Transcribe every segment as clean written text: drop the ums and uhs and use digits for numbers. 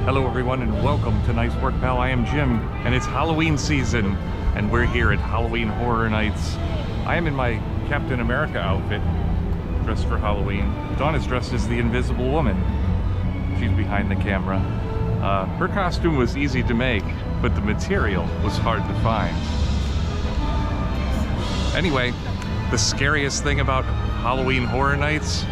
Hello everyone and welcome to Nice Work Pal. I am Jim and it's Halloween season and we're here at Halloween Horror Nights. I am in my Captain America outfit, dressed for Halloween. Dawn is dressed as the Invisible Woman. She's behind the camera. Her costume was easy to make, but the material was hard to find. Anyway, the scariest thing about Halloween Horror Nights,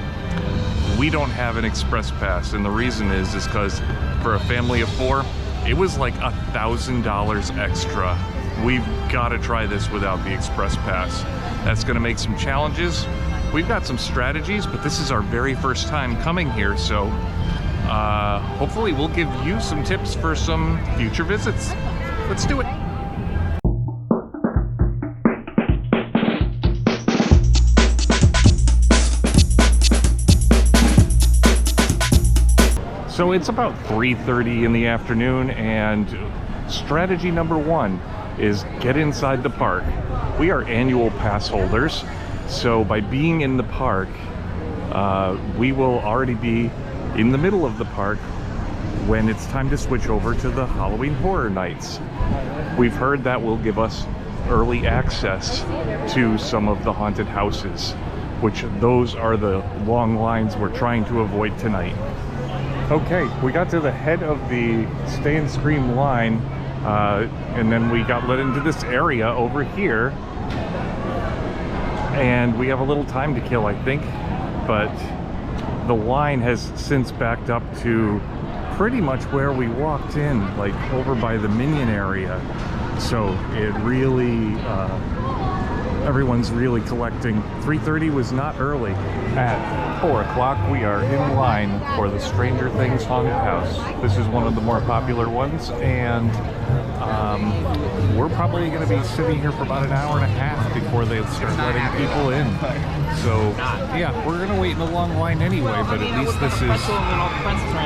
we don't have an express pass, and the reason is because for a family of 4, it was like $1,000 extra. We've got to try this without the express pass. That's going to make some challenges. We've got some strategies, but this is our very first time coming here, so hopefully we'll give you some tips for some future visits. Let's do it. So it's about 3:30 in the afternoon, and strategy number 1 is get inside the park. We are annual pass holders, so by being in the park, we will already be in the middle of the park when it's time to switch over to the Halloween Horror Nights. We've heard that will give us early access to some of the haunted houses, which those are the long lines we're trying to avoid tonight. Okay, we got to the head of the Stay and Scream line, and then we got let into this area over here, and we have a little time to kill, I think, but the line has since backed up to pretty much where we walked in, like over by the Minion area. So it really, everyone's really collecting. 3:30 was not early. At 4 o'clock, we are in line for the Stranger Things Haunted House. This is one of the more popular ones, and we're probably going to be sitting here for about an hour and a half before they start letting people in. So, yeah, we're going to wait in a long line anyway, but at least this is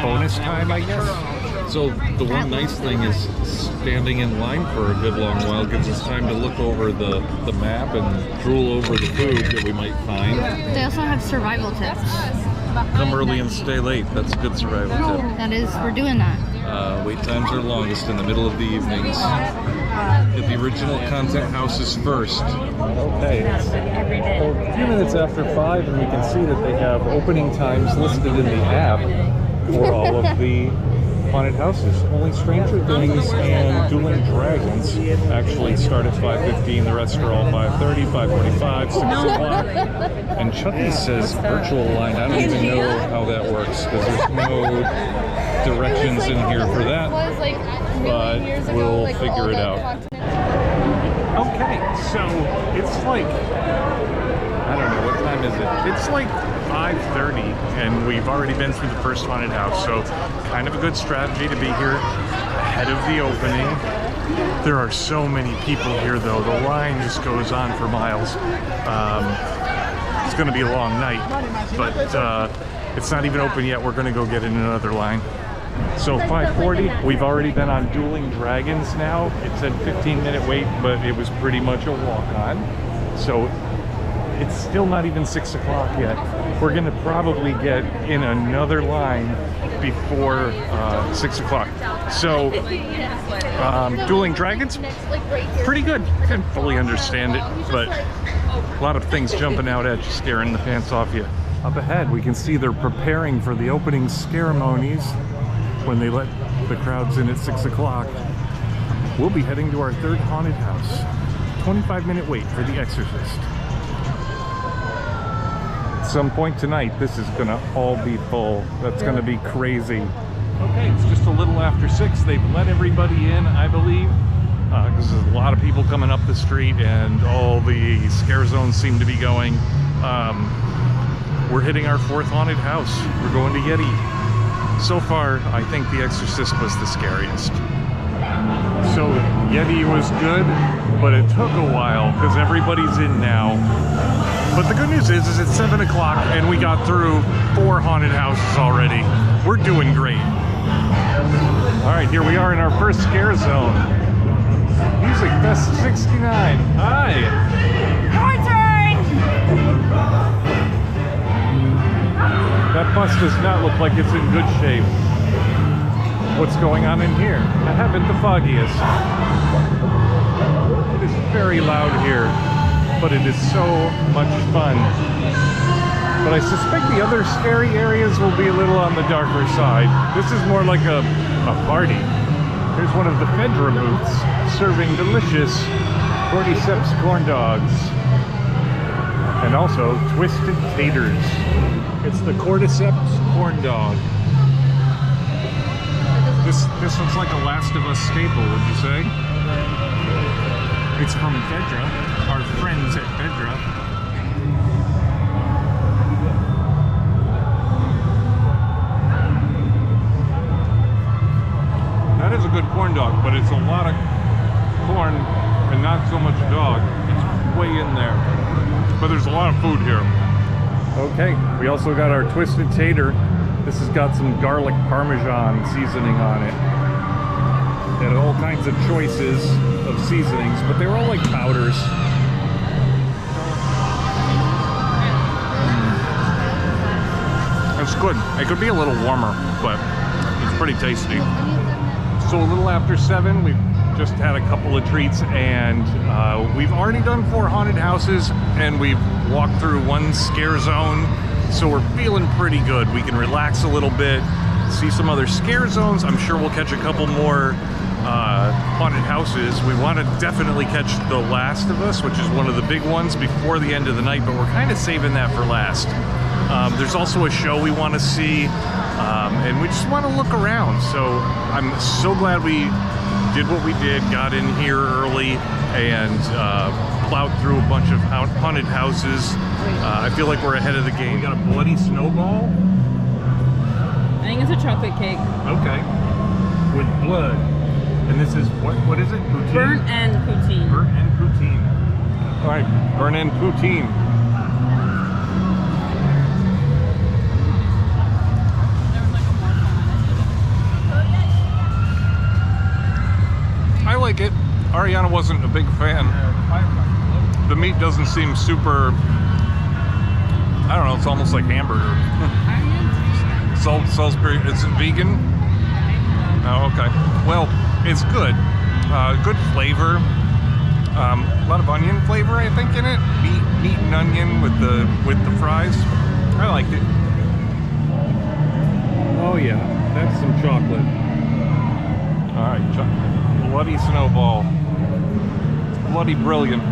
bonus time, I guess. So the one nice thing is standing in line for a good long while gives us time to look over the map and drool over the food that we might find. They also have survival tips. Come early and stay late. That's a good survival tip. That is, we're doing that. Wait times are longest in the middle of the evenings. Get the original content houses first. Okay, well, a few minutes after 5, and we can see that they have opening times listed in the app for all of the haunted houses. Only Stranger Things and Dueling Dragons actually start at 5:15. The rest are all 5:30, 5:45, 6 o'clock. And Chucky says virtual line. I don't even know how that works because there's no directions in here for that. But we'll figure it out. Okay, so it's like, I don't know, what time is it? It's like 5:30, and we've already been through the first haunted house, so kind of a good strategy to be here ahead of the opening. There are so many people here, though. The line just goes on for miles. It's going to be a long night, but it's not even open yet. We're going to go get in another line. So 5:40, we've already been on Dueling Dragons now. It said 15-minute wait, but it was pretty much a walk-on. So it's still not even 6 o'clock yet. We're gonna probably get in another line before 6 o'clock. So, Dueling Dragons, pretty good. I can fully understand it, but a lot of things jumping out at you, scaring the pants off you. Up ahead, we can see they're preparing for the opening ceremonies when they let the crowds in at 6 o'clock. We'll be heading to our third haunted house. 25-minute wait for The Exorcist. Some point tonight, this is gonna all be full. That's gonna be crazy. Okay, it's just a little after 6. They've let everybody in, I believe, because there's a lot of people coming up the street and all the scare zones seem to be going. We're hitting our 4th haunted house. We're going to Yeti. So far, I think The Exorcist was the scariest. So Yeti was good, but it took a while because everybody's in now. But the good news is it's 7 o'clock and we got through 4 haunted houses already. We're doing great. All right, here we are in our first scare zone. Music Fest 69. Hi. Your turn! That bus does not look like it's in good shape. what's going on in here. I haven't the foggiest. It is very loud here, but it is so much fun. But I suspect the other scary areas will be a little on the darker side. This is more like a party. Here's one of the Fedra booths serving delicious cordyceps corn dogs. And also twisted taters. It's the cordyceps corn dog. This looks like a Last of Us staple, would you say? It's from Fedra, our friends at Fedra. That is a good corn dog, but it's a lot of corn and not so much dog. It's way in there. But there's a lot of food here. Okay, we also got our twisted tater. This has got some garlic parmesan seasoning on it. They had all kinds of choices of seasonings, but they were all like powders. It's good. It could be a little warmer, but it's pretty tasty. So a little after 7, we've just had a couple of treats, and we've already done 4 haunted houses, and we've walked through 1 scare zone. So we're feeling pretty good. We can relax a little bit, see some other scare zones. I'm sure we'll catch a couple more haunted houses. We want to definitely catch The Last of Us, which is one of the big ones, before the end of the night, but we're kind of saving that for last. There's also a show we want to see, and we just want to look around. So I'm so glad we did what we did, got in here early, and plowed through a bunch of haunted houses. I feel like we're ahead of the game. We got a bloody snowball. I think it's a chocolate cake. Okay. With blood. And this is, what is it? Poutine? Burnt and poutine. Burnt and poutine. All right, burnt and poutine. I like it. Ariana wasn't a big fan. The meat doesn't seem super, I don't know, it's almost like hamburger. Salisbury, is it vegan? Oh, okay. Well, it's good. Good flavor. A lot of onion flavor, I think, in it. Meat and onion with the fries. I liked it. Oh yeah, that's some chocolate. All right, chocolate. Bloody snowball. Bloody brilliant.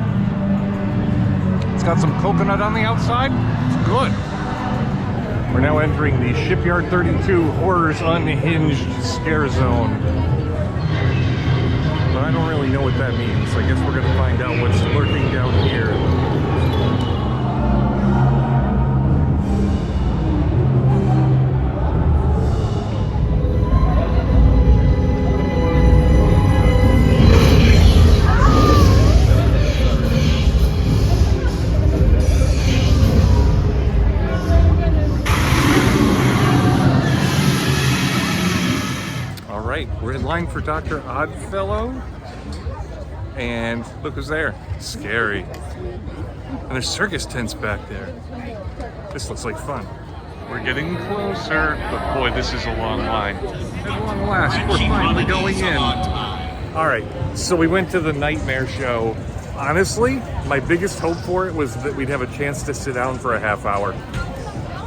It's got some coconut on the outside. It's good. We're now entering the Shipyard 32 Horrors Unhinged Scare Zone. But I don't really know what that means. I guess we're going to find out what's lurking down here. We're in line for Dr. Oddfellow, and look who's there. Scary. And there's circus tents back there. This looks like fun. We're getting closer, but boy, this is a long line. At long last, we're finally going in. All right, so we went to the Nightmare Show. Honestly, my biggest hope for it was that we'd have a chance to sit down for a half hour.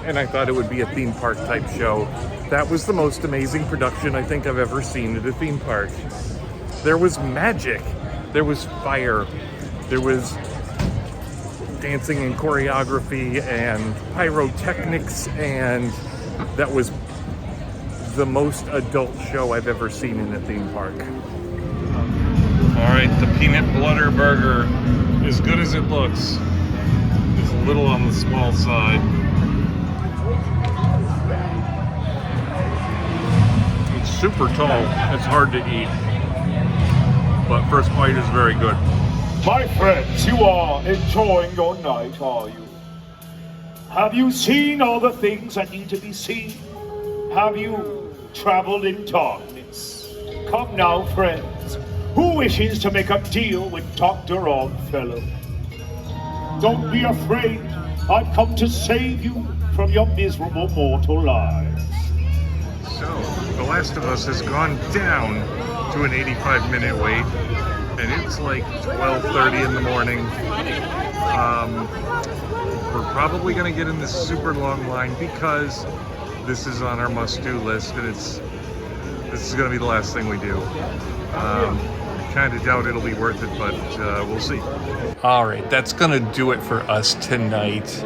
And I thought it would be a theme park type show. That was the most amazing production I think I've ever seen at a theme park. There was magic, there was fire, there was dancing and choreography and pyrotechnics, and that was the most adult show I've ever seen in a theme park. All right, the peanut butter burger, as good as it looks, is a little on the small side. Super tall. It's hard to eat, but first bite is very good. My friends, you are enjoying your night, are you? Have you seen all the things that need to be seen? Have you traveled in darkness? Come now, friends. Who wishes to make a deal with Dr. Oddfellow? Don't be afraid. I've come to save you from your miserable mortal lives. So, The Last of Us has gone down to an 85-minute wait, and it's like 12:30 in the morning. We're probably going to get in this super long line because this is on our must-do list, and this is going to be the last thing we do. I kind of doubt it'll be worth it, but we'll see. All right, that's going to do it for us tonight.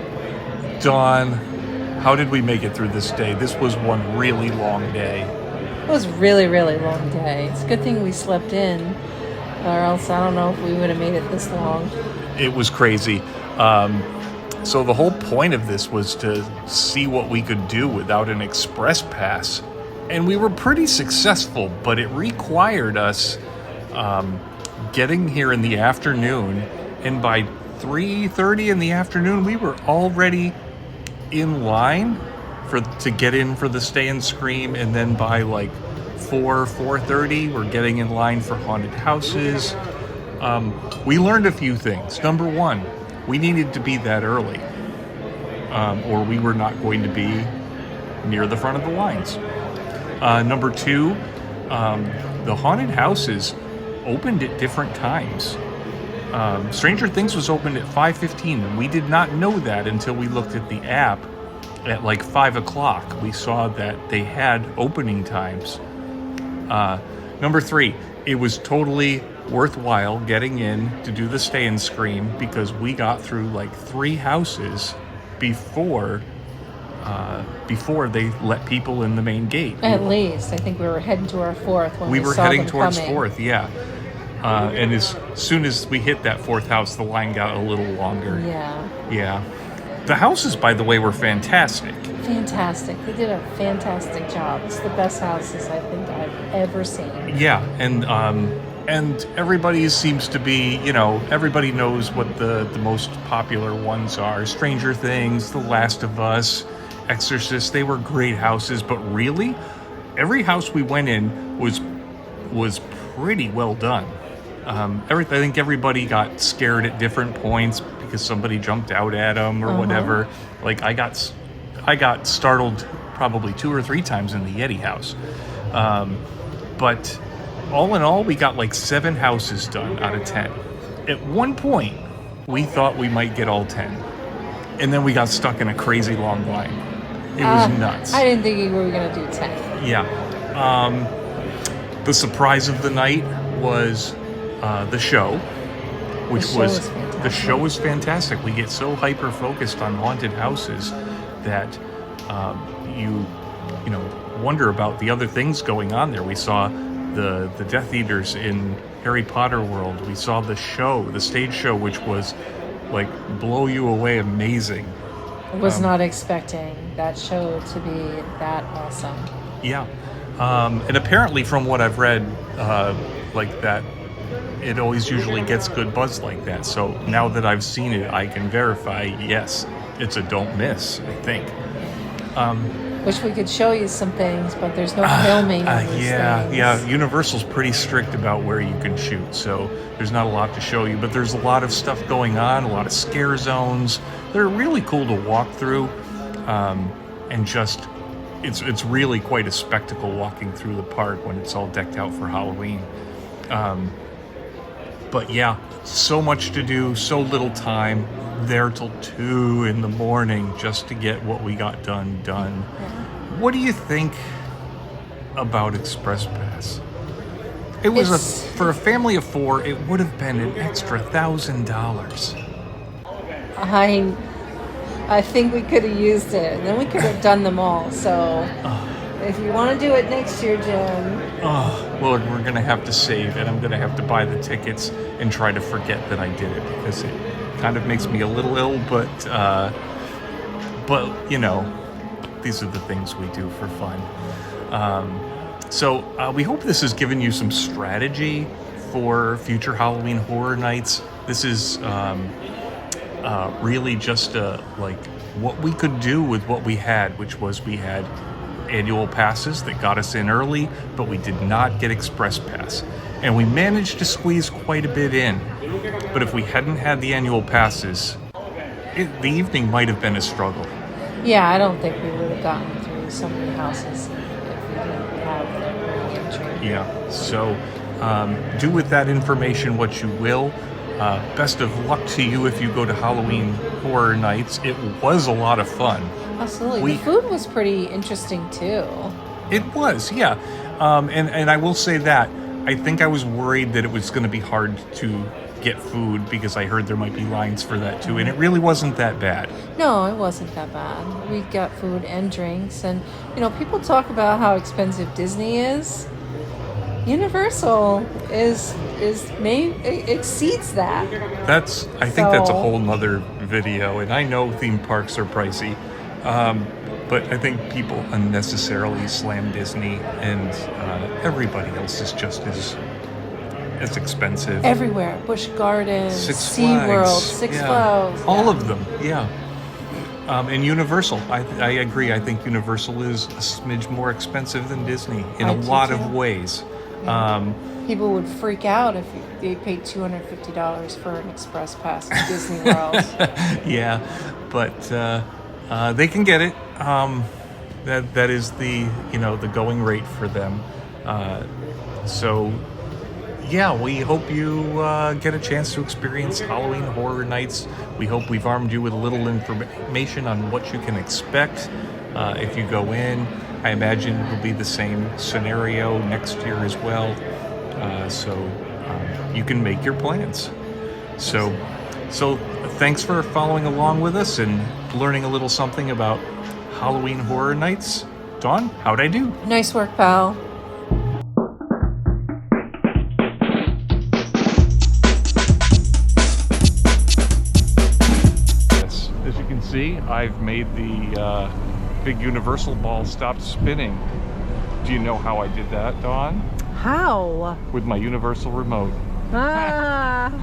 Dawn, how did we make it through this day? This was one really long day. It was a really, really long day. It's a good thing we slept in, or else I don't know if we would have made it this long. It was crazy. So the whole point of this was to see what we could do without an express pass. And we were pretty successful, but it required us getting here in the afternoon. And by 3:30 in the afternoon, we were already in line to get in for the Stay and Scream. And then by like 4:30, we're getting in line for haunted houses. We learned a few things. Number one, we needed to be that early, or we were not going to be near the front of the lines. Number two, the haunted houses opened at different times. Stranger Things was opened at 5:15, and we did not know that until we looked at the app at like 5 o'clock. We saw that they had opening times. Number three, it was totally worthwhile getting in to do the Stay and Scream because we got through like 3 houses before they let people in the main gate. At least. I think we were heading to our 4th when we were saw heading them towards coming. 4th, yeah. And as soon as we hit that 4th house, the line got a little longer. Yeah. The houses, by the way, were fantastic. Fantastic. They did a fantastic job. It's the best houses I think I've ever seen. Yeah, and everybody seems to be, everybody knows what the most popular ones are. Stranger Things, The Last of Us, Exorcist, they were great houses, but really, every house we went in was pretty well done. I think everybody got scared at different points because somebody jumped out at them or whatever. Like I got startled probably 2 or 3 times in the Yeti house. But all in all, we got like 7 houses done out of 10. At one point, we thought we might get all 10. And then we got stuck in a crazy long line. It was nuts. I didn't think we were going to do 10. Yeah. The surprise of the night was the show, the show was fantastic. We get so hyper focused on haunted houses that you wonder about the other things going on there. We saw the Death Eaters in Harry Potter World. We saw the stage show, which was like blow you away, amazing. I was not expecting that show to be that awesome. Yeah. And apparently from what I've read, like that, it always usually gets good buzz like that. So now that I've seen it, I can verify, yes, it's a don't miss, I think. Wish we could show you some things, but there's no filming on these things. Yeah. Universal's pretty strict about where you can shoot, so there's not a lot to show you. But there's a lot of stuff going on, a lot of scare zones. They're really cool to walk through, and just it's really quite a spectacle walking through the park when it's all decked out for Halloween. But yeah, so much to do, so little time. There till 2 in the morning just to get what we got done. What do you think about Express Pass? It was for a family of 4. It would have been an extra $1,000. I think we could have used it, and then we could have done them all. So if you want to do it next year, Jim. Well, we're gonna have to save, and I'm gonna have to buy the tickets and try to forget that I did it because it kind of makes me a little ill, but these are the things we do for fun. So we hope this has given you some strategy for future Halloween horror nights. This is really just like what we could do with what we had, which was we had annual passes that got us in early, but we did not get Express Pass. And we managed to squeeze quite a bit in. But if we hadn't had the annual passes, the evening might have been a struggle. Yeah, I don't think we would have gotten through so many houses if we didn't have have early entry. Yeah, so do with that information what you will. Best of luck to you if you go to Halloween Horror Nights. It was a lot of fun. Absolutely. The food was pretty interesting too. It was, yeah. And I will say that I think I was worried that it was going to be hard to get food because I heard there might be lines for that too, and it really wasn't that bad. No, it wasn't that bad. We got food and drinks, and people talk about how expensive Disney is. Universal exceeds that. I think that's a whole nother video, and I know theme parks are pricey, but I think people unnecessarily slam Disney, and everybody else is just as expensive. Everywhere. Busch Gardens, Six Flags, SeaWorld, Six Flags. All of them, yeah. And Universal, I agree. I think Universal is a smidge more expensive than Disney in a lot of ways. People would freak out if they paid $250 for an express pass to Disney World. Yeah, but they can get it. That is the the going rate for them. So yeah, we hope you get a chance to experience Halloween Horror Nights. We hope we've armed you with a little information on what you can expect if you go in. I imagine it will be the same scenario next year as well. So you can make your plans. So thanks for following along with us and learning a little something about Halloween Horror Nights. Dawn, how'd I do? Nice work, pal. Yes, as you can see, I've made the big Universal ball stop spinning. Do you know how I did that, Dawn? How? With my Universal remote. Ah.